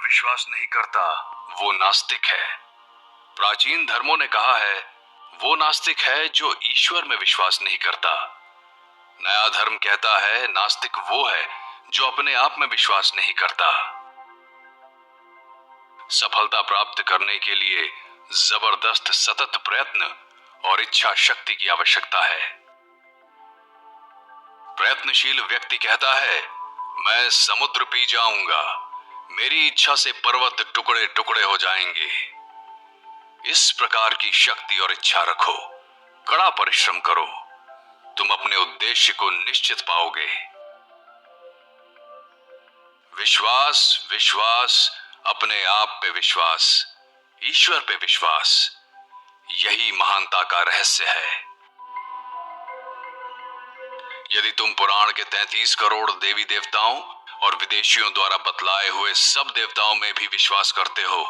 विश्वास नहीं करता वो नास्तिक है। प्राचीन धर्मों ने कहा है वो नास्तिक है जो ईश्वर में विश्वास नहीं करता। नया धर्म कहता है नास्तिक वो है जो अपने आप में विश्वास नहीं करता। सफलता प्राप्त करने के लिए जबरदस्त सतत प्रयत्न और इच्छा शक्ति की आवश्यकता है। प्रयत्नशील व्यक्ति कहता है मैं समुद्र पी जाऊंगा, मेरी इच्छा से पर्वत टुकड़े टुकड़े हो जाएंगे। इस प्रकार की शक्ति और इच्छा रखो, कड़ा परिश्रम करो, तुम अपने उद्देश्य को निश्चित पाओगे। विश्वास, विश्वास, अपने आप पे विश्वास, ईश्वर पे विश्वास, यही महानता का रहस्य है। यदि तुम पुराण के 33 करोड़ देवी देवताओं और विदेशियों द्वारा बतलाए हुए सब देवताओं में भी विश्वास करते हो,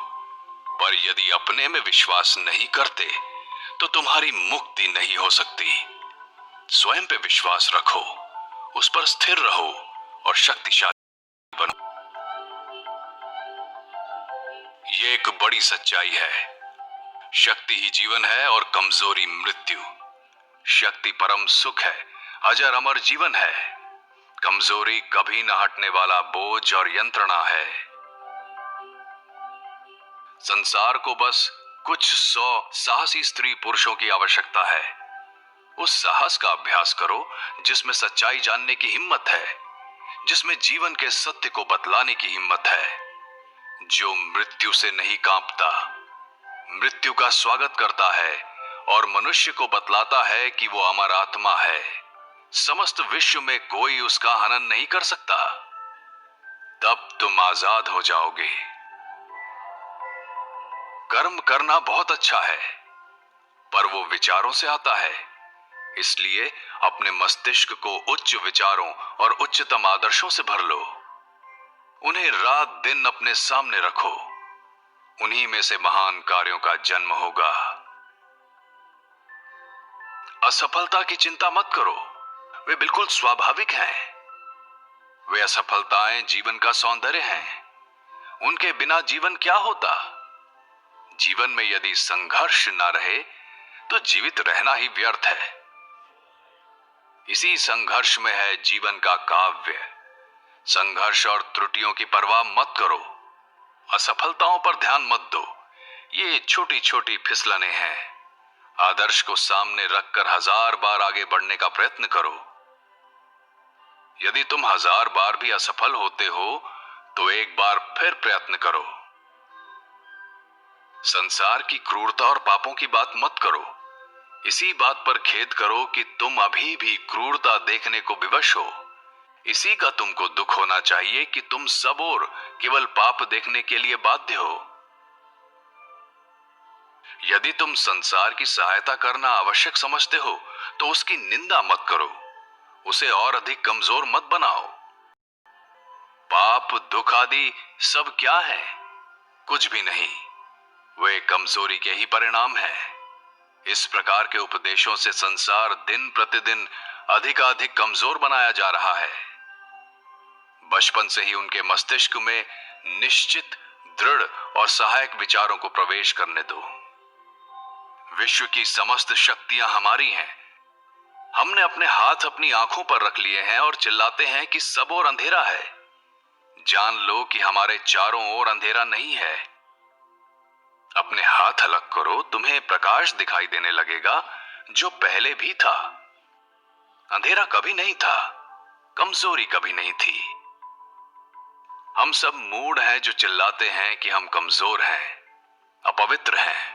पर यदि अपने में विश्वास नहीं करते तो तुम्हारी मुक्ति नहीं हो सकती। स्वयं पे विश्वास रखो, उस पर स्थिर रहो और शक्तिशाली बनो। ये एक बड़ी सच्चाई है। शक्ति ही जीवन है और कमजोरी मृत्यु। शक्ति परम सुख है, अजर अमर जीवन है। कमजोरी कभी न हटने वाला बोझ और यंत्रणा है। संसार को बस कुछ 100 साहसी स्त्री पुरुषों की आवश्यकता है। उस साहस का अभ्यास करो जिसमें सच्चाई जानने की हिम्मत है, जिसमें जीवन के सत्य को बतलाने की हिम्मत है, जो मृत्यु से नहीं कांपता, मृत्यु का स्वागत करता है और मनुष्य को बतलाता है कि वो अमर आत्मा है। समस्त विश्व में कोई उसका हनन नहीं कर सकता। तब तुम आजाद हो जाओगे। कर्म करना बहुत अच्छा है, पर वो विचारों से आता है। इसलिए अपने मस्तिष्क को उच्च विचारों और उच्चतम आदर्शों से भर लो। उन्हें रात दिन अपने सामने रखो। उन्हीं में से महान कार्यों का जन्म होगा। असफलता की चिंता मत करो, वे बिल्कुल स्वाभाविक हैं। वे असफलताएं जीवन का सौंदर्य हैं। उनके बिना जीवन क्या होता? जीवन में यदि संघर्ष ना रहे तो जीवित रहना ही व्यर्थ है। इसी संघर्ष में है जीवन का काव्य। संघर्ष और त्रुटियों की परवाह मत करो। असफलताओं पर ध्यान मत दो, ये छोटी छोटी फिसलने हैं। आदर्श को सामने रखकर 1000 बार आगे बढ़ने का प्रयत्न करो। यदि तुम 1000 बार भी असफल होते हो तो एक बार फिर प्रयत्न करो। संसार की क्रूरता और पापों की बात मत करो। इसी बात पर खेद करो कि तुम अभी भी क्रूरता देखने को विवश हो। इसी का तुमको दुख होना चाहिए कि तुम सब और केवल पाप देखने के लिए बाध्य हो। यदि तुम संसार की सहायता करना आवश्यक समझते हो तो उसकी निंदा मत करो, उसे और अधिक कमजोर मत बनाओ। पाप दुख आदि सब क्या है? कुछ भी नहीं, वे कमजोरी के ही परिणाम हैं। इस प्रकार के उपदेशों से संसार दिन प्रतिदिन अधिकाधिक कमजोर बनाया जा रहा है। बचपन से ही उनके मस्तिष्क में निश्चित, दृढ़ और सहायक विचारों को प्रवेश करने दो। विश्व की समस्त शक्तियां हमारी हैं। हमने अपने हाथ अपनी आंखों पर रख लिए हैं और चिल्लाते हैं कि सब ओर अंधेरा है। जान लो कि हमारे चारों ओर अंधेरा नहीं है। अपने हाथ अलग करो, तुम्हें प्रकाश दिखाई देने लगेगा जो पहले भी था। अंधेरा कभी नहीं था, कमजोरी कभी नहीं थी। हम सब मूढ़ हैं जो चिल्लाते हैं कि हम कमजोर हैं, अपवित्र हैं।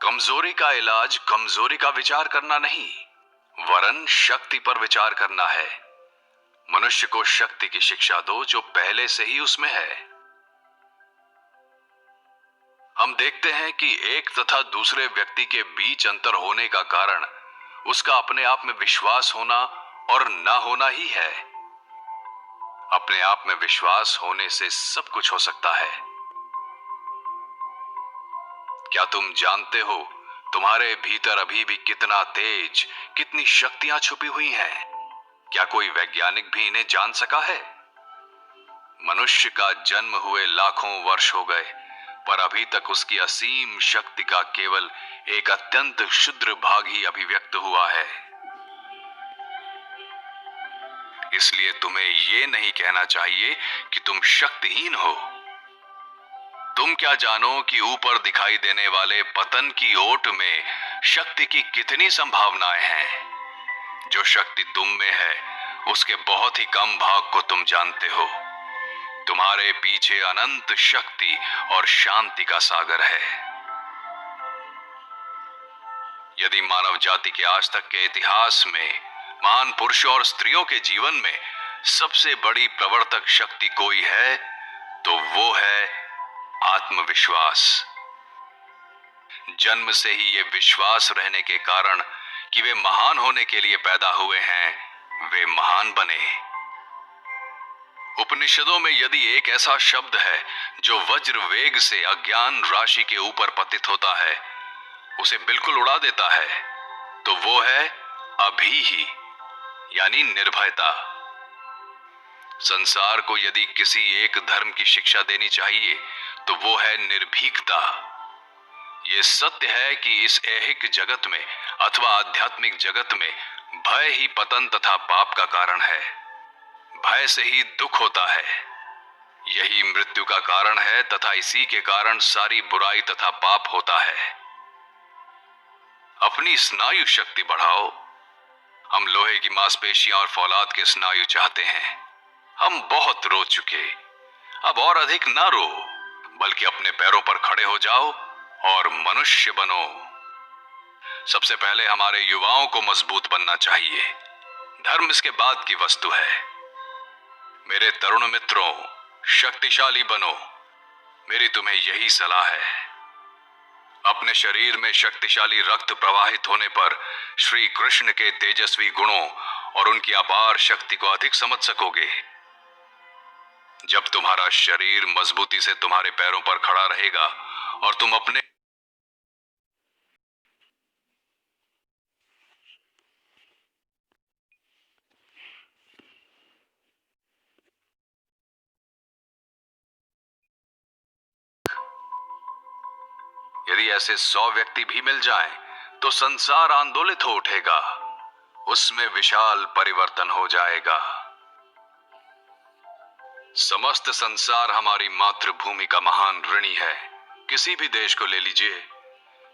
कमजोरी का इलाज कमजोरी का विचार करना नहीं, वरन शक्ति पर विचार करना है। मनुष्य को शक्ति की शिक्षा दो जो पहले से ही उसमें है। हम देखते हैं कि एक तथा दूसरे व्यक्ति के बीच अंतर होने का कारण उसका अपने आप में विश्वास होना और ना होना ही है। अपने आप में विश्वास होने से सब कुछ हो सकता है। क्या तुम जानते हो तुम्हारे भीतर अभी भी कितना तेज, कितनी शक्तियां छुपी हुई हैं? क्या कोई वैज्ञानिक भी इन्हें जान सका है? मनुष्य का जन्म हुए लाखों वर्ष हो गए, पर अभी तक उसकी असीम शक्ति का केवल एक अत्यंत क्षुद्र भाग ही अभिव्यक्त हुआ है। इसलिए तुम्हें ये नहीं कहना चाहिए कि तुम शक्तिहीन हो। तुम क्या जानो कि ऊपर दिखाई देने वाले पतन की ओट में शक्ति की कितनी संभावनाएं हैं। जो शक्ति तुम में है उसके बहुत ही कम भाग को तुम जानते हो। तुम्हारे पीछे अनंत शक्ति और शांति का सागर है। यदि मानव जाति के आज तक के इतिहास में महान पुरुषों और स्त्रियों के जीवन में सबसे बड़ी प्रवर्तक शक्ति कोई है तो वो है आत्मविश्वास। जन्म से ही ये विश्वास रहने के कारण कि वे महान होने के लिए पैदा हुए हैं, वे महान बने। उपनिषदों में यदि एक ऐसा शब्द है जो वज्र वेग से अज्ञान राशि के ऊपर पतित होता है, उसे बिल्कुल उड़ा देता है, तो वो है अभी ही, यानी निर्भयता। संसार को यदि किसी एक धर्म की शिक्षा देनी चाहिए तो वो है निर्भीकता। ये सत्य है कि इस ऐहिक जगत में अथवा आध्यात्मिक जगत में भय ही पतन तथा पाप का कारण है। भय से ही दुख होता है, यही मृत्यु का कारण है तथा इसी के कारण सारी बुराई तथा पाप होता है। अपनी स्नायु शक्ति बढ़ाओ। हम लोहे की मांसपेशियां और फौलाद के स्नायु चाहते हैं। हम बहुत रो चुके, अब और अधिक ना रो, बल्कि अपने पैरों पर खड़े हो जाओ और मनुष्य बनो। सबसे पहले हमारे युवाओं को मजबूत बनना चाहिए। धर्म इसके बाद की वस्तु है। मेरे तरुण मित्रों, शक्तिशाली बनो। मेरी तुम्हें यही सलाह है। अपने शरीर में शक्तिशाली रक्त प्रवाहित होने पर श्री कृष्ण के तेजस्वी गुणों और उनकी अपार शक्ति को अधिक समझ सकोगे। जब तुम्हारा शरीर मजबूती से तुम्हारे पैरों पर खड़ा रहेगा और तुम अपने यदि ऐसे 100 व्यक्ति भी मिल जाएं, तो संसार आंदोलित हो उठेगा। उसमें विशाल परिवर्तन हो जाएगा। समस्त संसार हमारी मातृभूमि का महान ऋणी है। किसी भी देश को ले लीजिए,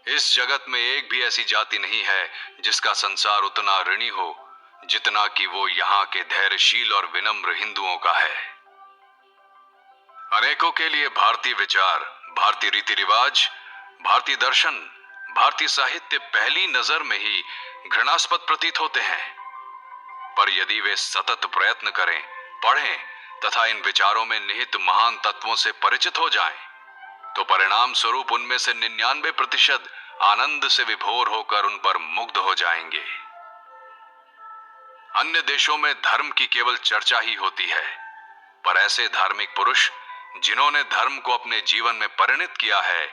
इस जगत में एक भी ऐसी जाति नहीं है जिसका संसार उतना ऋणी हो जितना कि वो यहाँ के धैर्यशील और विनम्र हिंदुओं का है। अनेकों के लिए भारतीय विचार, भारतीय रीति रिवाज, भारतीय दर्शन, भारतीय साहित्य पहली नजर में ही घृणास्पद प्रतीत होते हैं, पर यदि वे सतत प्रयत्न करें, पढ़ें तथा इन विचारों में निहित महान तत्वों से परिचित हो जाएं, तो परिणाम स्वरूप उनमें से 99% आनंद से विभोर होकर उन पर मुग्ध हो जाएंगे। अन्य देशों में धर्म की केवल चर्चा ही होती है, पर ऐसे धार्मिक पुरुष जिन्होंने धर्म को अपने जीवन में परिणत किया है,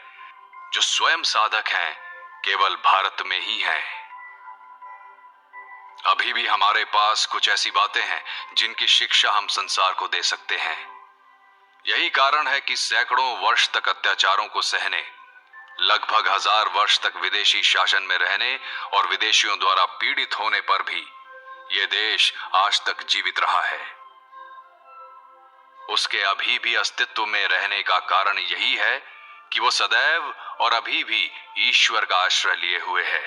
जो स्वयं साधक हैं, केवल भारत में ही हैं। अभी भी हमारे पास कुछ ऐसी बातें हैं जिनकी शिक्षा हम संसार को दे सकते हैं। यही कारण है कि सैकड़ों वर्ष तक अत्याचारों को सहने, लगभग 1000 वर्ष तक विदेशी शासन में रहने और विदेशियों द्वारा पीड़ित होने पर भी ये देश आज तक जीवित रहा है। उसके अभी भी अस्तित्व में रहने का कारण यही है कि वो सदैव और अभी भी ईश्वर का आश्रय लिए हुए है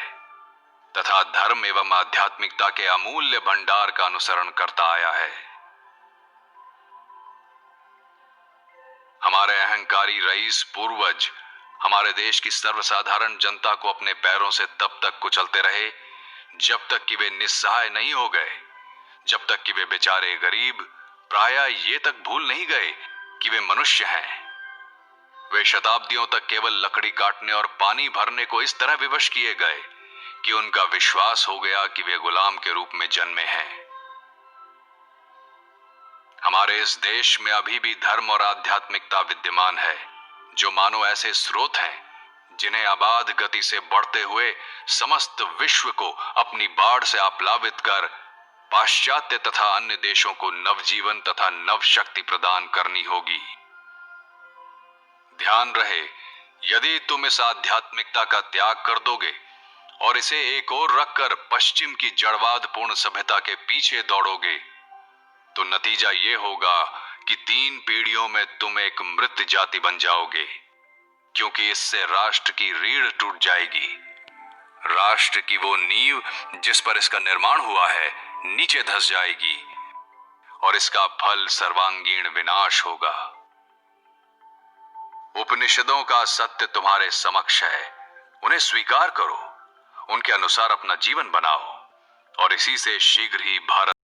तथा धर्म एवं आध्यात्मिकता के अमूल्य भंडार का अनुसरण करता आया है। हमारे अहंकारी रईस पूर्वज हमारे देश की सर्वसाधारण जनता को अपने पैरों से तब तक कुचलते रहे जब तक कि वे निस्सहाय नहीं हो गए, जब तक कि वे बेचारे गरीब प्रायः ये तक भूल नहीं गए कि वे मनुष्य हैं। वे शताब्दियों तक केवल लकड़ी काटने और पानी भरने को इस तरह विवश किए गए कि उनका विश्वास हो गया कि वे गुलाम के रूप में जन्मे हैं। हमारे इस देश में अभी भी धर्म और आध्यात्मिकता विद्यमान है, जो मानो ऐसे स्रोत हैं जिन्हें अबाध गति से बढ़ते हुए समस्त विश्व को अपनी बाढ़ से आप्लावित कर पाश्चात्य तथा अन्य देशों को नवजीवन तथा नव शक्ति प्रदान करनी होगी। ध्यान रहे, यदि तुम इस आध्यात्मिकता का त्याग कर दोगे और इसे एक ओर रखकर पश्चिम की जड़वादपूर्ण सभ्यता के पीछे दौड़ोगे, तो नतीजा ये होगा कि 3 पीढ़ियों में तुम एक मृत जाति बन जाओगे, क्योंकि इससे राष्ट्र की रीढ़ टूट जाएगी। राष्ट्र की वो नींव जिस पर इसका निर्माण हुआ है नीचे धंस जाएगी और इसका फल सर्वांगीण विनाश होगा। उपनिषदों का सत्य तुम्हारे समक्ष है, उन्हें स्वीकार करो, उनके अनुसार अपना जीवन बनाओ और इसी से शीघ्र ही भारत